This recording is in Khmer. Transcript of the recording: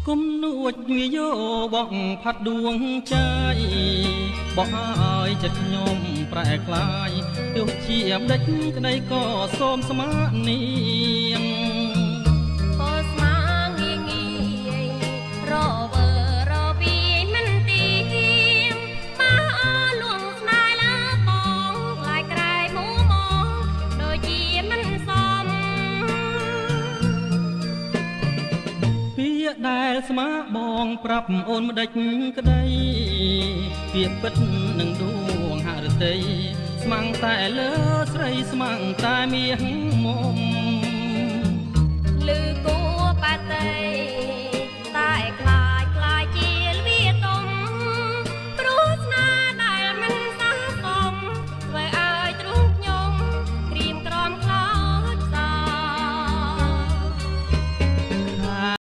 គុំនួចវាយោបងផាត់ដួងใจបងឲ្យចិត្តខ្ញុំប្រែคลายទោះជាម្ដេចក្តីក៏សូមស្មាននាងក៏ស្មានងាយរវើរវីមិនទីប៉ះអលួងស្នេហ៍លើបងខ្លាយក្រែមូមកដូចជាមិនសមពាក្យដែលស្មាបងប្រាប់អូនម្ដេចក្តីពាក្យពិតនឹងដួងហឫទ័យស្មាំងតែលើស្រីស្មាំងតែមាសមុំលឺ